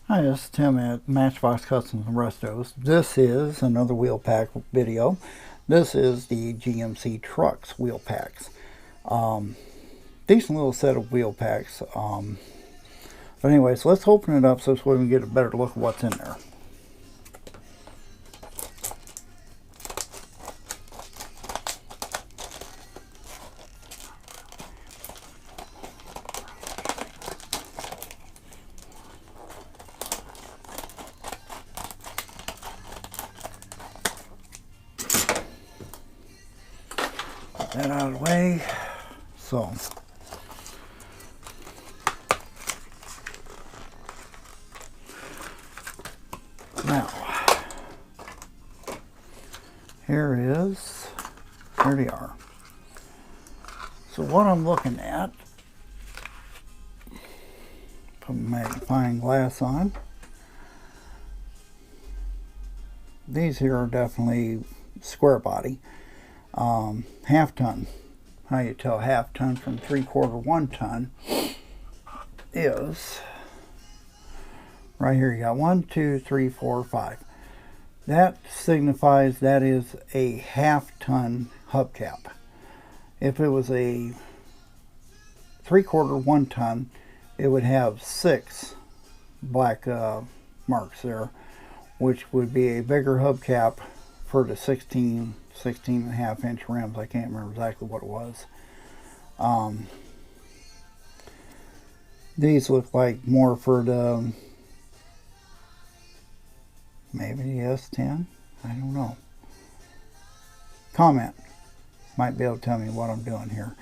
Hi, this is Tim at Matchbox Customs and Restos. This is another wheel pack video. This is the GMC Trucks wheel packs. Decent little set of wheel packs. But anyways, let's open it up so we can get a better look at what's in there. That out of the way. So now here they are. So what I'm looking at, put my magnifying glass on. These here are definitely square body. Half ton. How you tell half ton from 3/4 1 ton is right here. You got 1, 2, 3, 4, 5. That signifies that is a half ton hubcap. If it was a 3/4 1 ton, it would have 6 black marks there, which would be a bigger hubcap for the 16 and a half inch rims. I can't remember exactly what it was. These look like more for the maybe the S10. I don't know. Comment. Might be able to tell me what I'm doing here.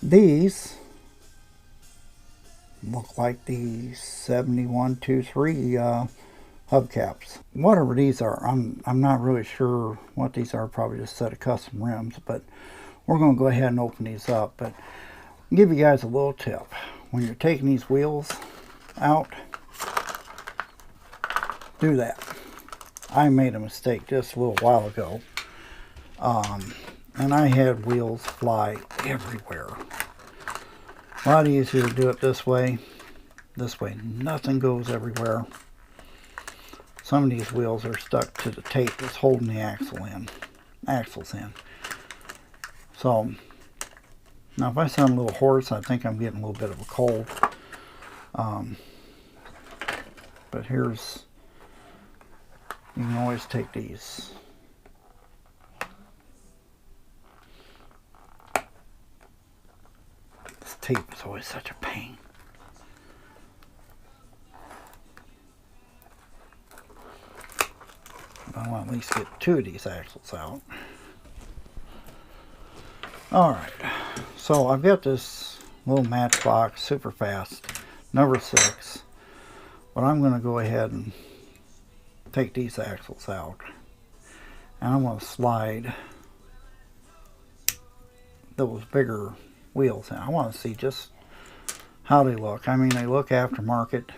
These look like the 7123 hubcaps. Whatever these are, I'm not really sure what these are. Probably just a set of custom rims, but we're going to go ahead and open these up. But I'll give you guys a little tip. When you're taking these wheels out, do that. I made a mistake just a little while ago, and I had wheels fly everywhere. A lot easier to do it this way. This way nothing goes everywhere. Some of these wheels are stuck to the tape that's holding the axles in. So now if I sound a little hoarse, I think I'm getting a little bit of a cold. But here's, you can always take these. This tape is always such a pain. I want to at least get 2 of these axles out. Alright, so I've got this little Matchbox super fast No.6, but I'm going to go ahead and take these axles out, and I'm going to slide those bigger wheels in. I want to see just how they look. I mean, they look aftermarket,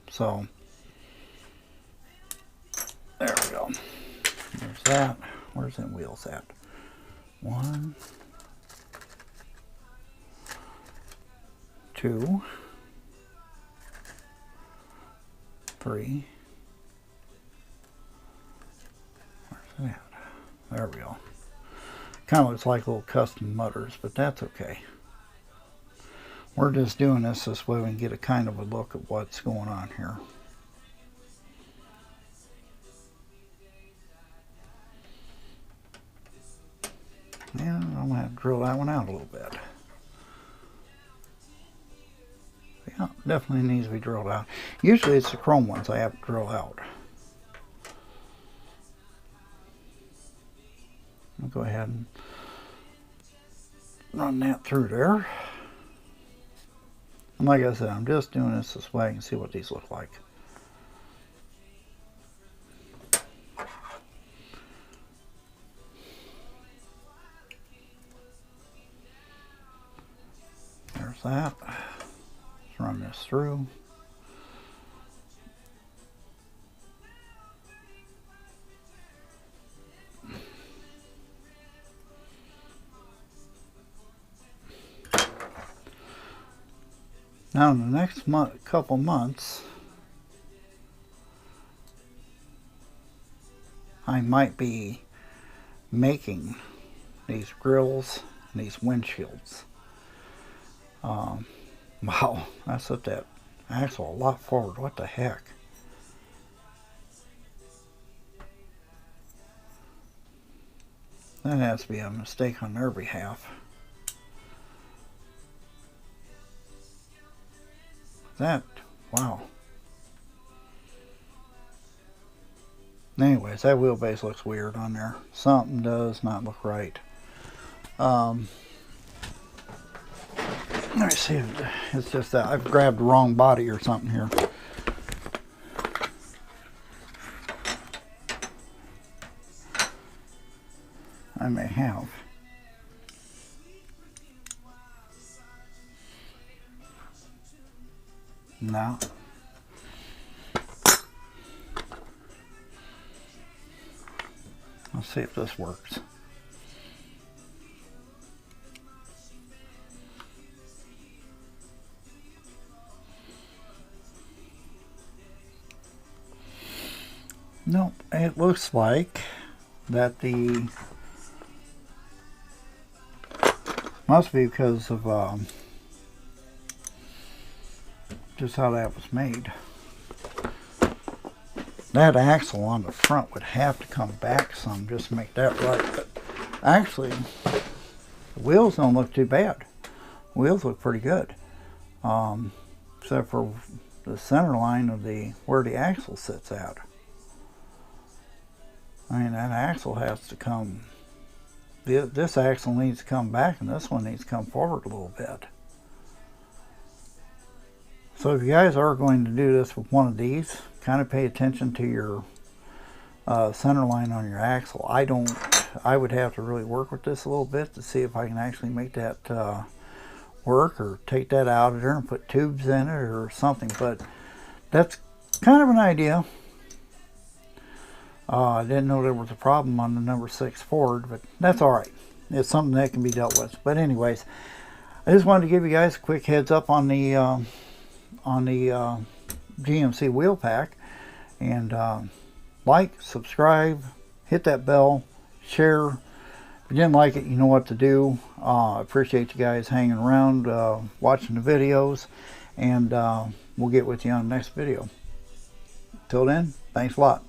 so there we go. There's that. Where's them wheels at? 1, 2, 3. Where's that? There we go. Kind of looks like little custom mutters, but that's okay. We're just doing this way we can get a kind of a look at what's going on here. Yeah, I'm going to have to drill that one out a little bit. Yeah, definitely needs to be drilled out. Usually it's the chrome ones I have to drill out. I'll go ahead and run that through there. And like I said, I'm just doing this way I can see what these look like. There's that. Let's run this through. Now in the next couple months, I might be making these grills and these windshields. Wow, I set that axle a lot forward. What the heck? That has to be a mistake on their behalf. That, wow. Anyways, that wheelbase looks weird on there. Something does not look right. Let me see if it's just that I've grabbed the wrong body or something here. I may have. No. Let's see if this works. Nope, it looks like that the must be because of just how that was made. That axle on the front would have to come back some just to make that right. But actually, the wheels don't look too bad. The wheels look pretty good, except for the center line of the where the axle sits at. I mean, that axle has to come. This axle needs to come back, and this one needs to come forward a little bit. So if you guys are going to do this with one of these, kind of pay attention to your center line on your axle. I would have to really work with this a little bit to see if I can actually make that work, or take that out of there and put tubes in it or something. But that's kind of an idea. I didn't know there was a problem on the No.6 Ford, but that's all right. It's something that can be dealt with. But anyways, I just wanted to give you guys a quick heads up on the GMC wheel pack. And like, subscribe, hit that bell, share. If you didn't like it, you know what to do. I appreciate you guys hanging around, watching the videos, and we'll get with you on the next video. Till then, thanks a lot.